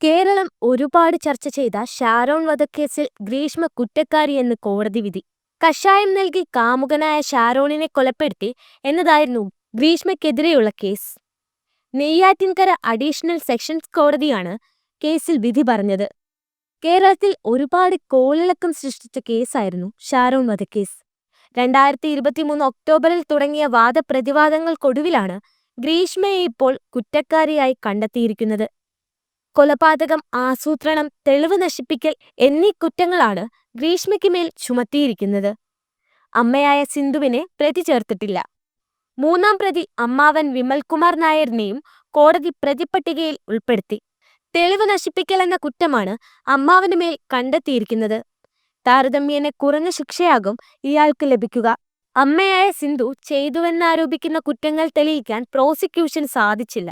കേരളം ഒരുപാട് ചർച്ച ചെയ്ത ഷാരോൺ വധക്കേസിൽ ഗ്രീഷ്മ കുറ്റക്കാരിയെന്ന് കോടതി വിധി. കഷായം നൽകി കാമുകനായ ഷാരോണിനെ കൊലപ്പെടുത്തി എന്നതായിരുന്നു ഗ്രീഷ്മയ്ക്കെതിരെയുള്ള കേസ്. നെയ്യാറ്റിൻകര അഡീഷണൽ സെഷൻസ് കോടതിയാണ് കേസിൽ വിധി പറഞ്ഞത്. കേരളത്തിൽ ഒരുപാട് കോളിളക്കം സൃഷ്ടിച്ച കേസായിരുന്നു ഷാരോൺ വധക്കേസ്. 2023 ഒക്ടോബറിൽ തുടങ്ങിയ വാദപ്രതിവാദങ്ങൾക്കൊടുവിലാണ് ഗ്രീഷ്മയെ ഇപ്പോൾ കുറ്റക്കാരിയായി കണ്ടെത്തിയിരിക്കുന്നത്. കൊലപാതകം, ആസൂത്രണം, തെളിവ് നശിപ്പിക്കൽ എന്നീ കുറ്റങ്ങളാണ് ഗ്രീഷ്മയ്ക്ക് മേൽ ചുമത്തിയിരിക്കുന്നത്. അമ്മയായ സിന്ധുവിനെ പ്രതി ചേർത്തിട്ടില്ല. മൂന്നാം പ്രതി അമ്മാവൻ വിമൽകുമാർ നായരിനെയും കോടതി പ്രതിപട്ടികയിൽ ഉൾപ്പെടുത്തി. തെളിവ് നശിപ്പിക്കൽ എന്ന കുറ്റമാണ് അമ്മാവന് മേൽ കണ്ടെത്തിയിരിക്കുന്നത്. താരതമ്യേന കുറഞ്ഞ ശിക്ഷയാകും ഇയാൾക്ക് ലഭിക്കുക. അമ്മയായ സിന്ധു ചെയ്തുവെന്നാരോപിക്കുന്ന കുറ്റങ്ങൾ തെളിയിക്കാൻ പ്രോസിക്യൂഷൻ സാധിച്ചില്ല.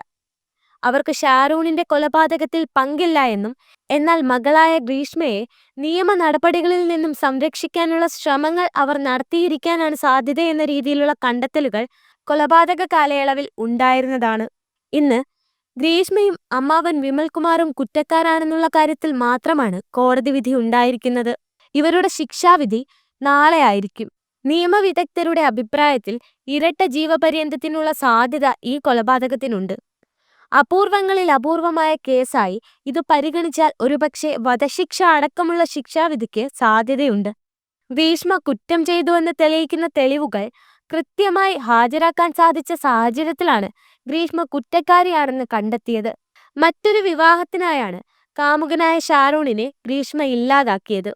അവർക്ക് ഷാരോണിന്റെ കൊലപാതകത്തിൽ പങ്കില്ല എന്നും, എന്നാൽ മകളായ ഗ്രീഷ്മയെ നിയമ നടപടികളിൽ നിന്നും സംരക്ഷിക്കാനുള്ള ശ്രമങ്ങൾ അവർ നടത്തിയിരിക്കാനാണ് സാധ്യതയെന്ന രീതിയിലുള്ള കണ്ടെത്തലുകൾ കൊലപാതക കാലയളവിൽ ഉണ്ടായിരുന്നതാണ്. ഇന്ന് ഗ്രീഷ്മയും അമ്മാവൻ വിമൽകുമാറും കുറ്റക്കാരാണെന്നുള്ള കാര്യത്തിൽ മാത്രമാണ് കോടതി വിധി ഉണ്ടായിരിക്കുന്നത്. ഇവരുടെ ശിക്ഷാവിധി നാളെ ആയിരിക്കും. നിയമവിദഗ്ധരുടെ അഭിപ്രായത്തിൽ ഇരട്ട ജീവപര്യന്തത്തിനുള്ള സാധ്യത ഈ കൊലപാതകത്തിനുണ്ട്. അപൂർവങ്ങളിൽ അപൂർവമായ കേസായി ഇത് പരിഗണിച്ചാൽ ഒരുപക്ഷെ വധശിക്ഷ അടക്കമുള്ള ശിക്ഷാവിധിക്ക് സാധ്യതയുണ്ട്. ഗ്രീഷ്മ കുറ്റം ചെയ്തുവെന്ന് തെളിയിക്കുന്ന തെളിവുകൾ കൃത്യമായി ഹാജരാക്കാൻ സാധിച്ച സാഹചര്യത്തിലാണ് ഗ്രീഷ്മ കുറ്റക്കാരിയാണെന്ന് കണ്ടെത്തിയത്. മറ്റൊരു വിവാഹത്തിനായാണ് കാമുകനായ ഷാരോണിനെ ഗ്രീഷ്മ ഇല്ലാതാക്കിയത്.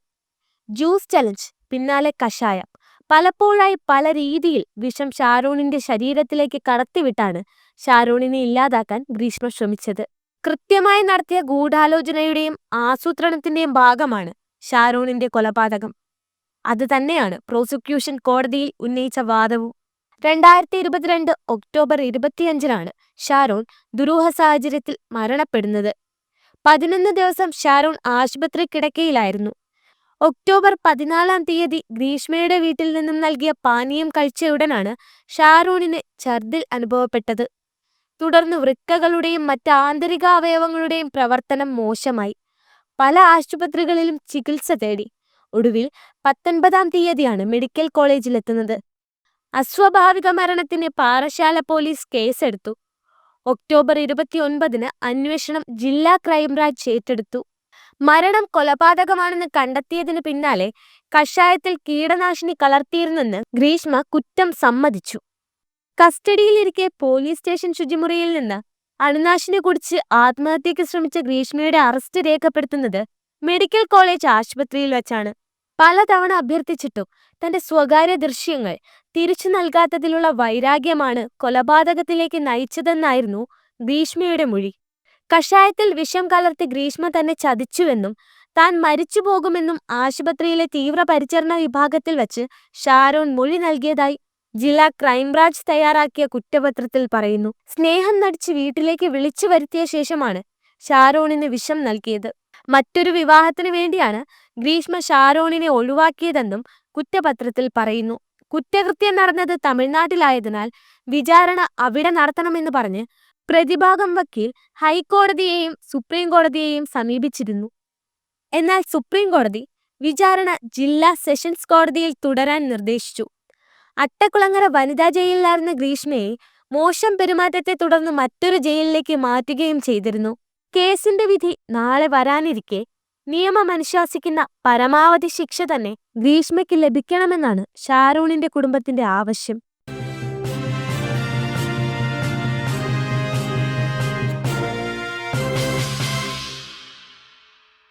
ജ്യൂസ് ചലഞ്ച്, പിന്നാലെ കഷായം, പലപ്പോഴായി പല രീതിയിൽ വിഷം ഷാരോണിന്റെ ശരീരത്തിലേക്ക് കടത്തിവിട്ടാണ് ഷാരോണിനെ ഇല്ലാതാക്കാൻ ഗ്രീഷ്മ ശ്രമിച്ചത്. കൃത്യമായി നടത്തിയ ഗൂഢാലോചനയുടെയും ആസൂത്രണത്തിന്റെയും ഭാഗമാണ് ഷാരോണിന്റെ കൊലപാതകം. അത് തന്നെയാണ് പ്രോസിക്യൂഷൻ കോടതിയിൽ ഉന്നയിച്ച വാദവും. 2022 ഒക്ടോബർ 25 ഷാരോൺ ദുരൂഹ സാഹചര്യത്തിൽ മരണപ്പെടുന്നത്. 11 ദിവസം ഷാരോൺ ആശുപത്രി കിടക്കയിലായിരുന്നു. ഒക്ടോബർ 14 ഗ്രീഷ്മയുടെ വീട്ടിൽ നിന്നും നൽകിയ പാനീയം കഴിച്ചയുടനാണ് ഷാരോണിന് ഛർദിൽ അനുഭവപ്പെട്ടത്. തുടർന്ന് വൃക്കകളുടെയും മറ്റ് ആന്തരിക അവയവങ്ങളുടെയും പ്രവർത്തനം മോശമായി. പല ആശുപത്രികളിലും ചികിത്സ തേടി. ഒടുവിൽ 19 മെഡിക്കൽ കോളേജിലെത്തുന്നത്. അസ്വാഭാവിക മരണത്തിന് പാറശാല പോലീസ് കേസെടുത്തു. ഒക്ടോബർ 29 അന്വേഷണം ജില്ലാ ക്രൈംബ്രാഞ്ച് ഏറ്റെടുത്തു. മരണം കൊലപാതകമാണെന്ന് കണ്ടെത്തിയതിന് പിന്നാലെ കഷായത്തിൽ കീടനാശിനി കലർത്തിയിരുന്നെന്ന് ഗ്രീഷ്മ കുറ്റം സമ്മതിച്ചു. കസ്റ്റഡിയിലിരിക്കെ പോലീസ് സ്റ്റേഷൻ ശുചിമുറിയിൽ നിന്ന് അണുനാശിനി കുടിച്ച് ആത്മഹത്യക്ക് ശ്രമിച്ച ഗ്രീഷ്മയുടെ അറസ്റ്റ് രേഖപ്പെടുത്തുന്നത് മെഡിക്കൽ കോളേജ് ആശുപത്രിയിൽ വച്ചാണ്. പലതവണ അഭ്യർത്ഥിച്ചിട്ടും തന്റെ സ്വകാര്യ ദൃശ്യങ്ങൾ തിരിച്ചു നൽകാത്തതിലുള്ള വൈരാഗ്യമാണ് കൊലപാതകത്തിലേക്ക് നയിച്ചതെന്നായിരുന്നു ഗ്രീഷ്മയുടെ മൊഴി. കഷായത്തിൽ വിഷം കലർത്തി ഗ്രീഷ്മ തന്നെ ചതിച്ചുവെന്നും താൻ മരിച്ചു പോകുമെന്നും ആശുപത്രിയിലെ തീവ്രപരിചരണ വിഭാഗത്തിൽ വച്ച് ഷാരോൺ മൊഴി നൽകിയതായി ജില്ലാ ക്രൈംബ്രാഞ്ച് തയ്യാറാക്കിയ കുറ്റപത്രത്തിൽ പറയുന്നു. സ്നേഹം നടിച്ച് വീട്ടിലേക്ക് വിളിച്ചു വരുത്തിയ ശേഷമാണ് ഷാരോണിന് വിഷം നൽകിയത്. മറ്റൊരു വിവാഹത്തിന് വേണ്ടിയാണ് ഗ്രീഷ്മ ഷാരോണിനെ ഒഴിവാക്കിയതെന്നും കുറ്റപത്രത്തിൽ പറയുന്നു. കുറ്റകൃത്യം നടന്നത് തമിഴ്നാട്ടിലായതിനാൽ വിചാരണ അവിടെ നടത്തണമെന്ന് പറഞ്ഞ് പ്രതിഭാഗം വക്കീൽ ഹൈക്കോടതിയെയും സുപ്രീം കോടതിയെയും സമീപിച്ചിരുന്നു. എന്നാൽ സുപ്രീം കോടതി വിചാരണ ജില്ലാ സെഷൻസ് കോടതിയിൽ തുടരാൻ നിർദ്ദേശിച്ചു. അട്ടക്കുളങ്ങര വനിതാ ജയിലിലായിരുന്ന ഗ്രീഷ്മയെ മോശം പെരുമാറ്റത്തെ തുടർന്ന് മറ്റൊരു ജയിലിലേക്ക് മാറ്റുകയും ചെയ്തിരുന്നു. കേസിന്റെ വിധി നാളെ വരാനിരിക്കെ നിയമം അനുശാസിക്കുന്ന പരമാവധി ശിക്ഷ തന്നെ ഗ്രീഷ്മയ്ക്ക് ലഭിക്കണമെന്നാണ് ഷാരോണിന്റെ കുടുംബത്തിന്റെ ആവശ്യം.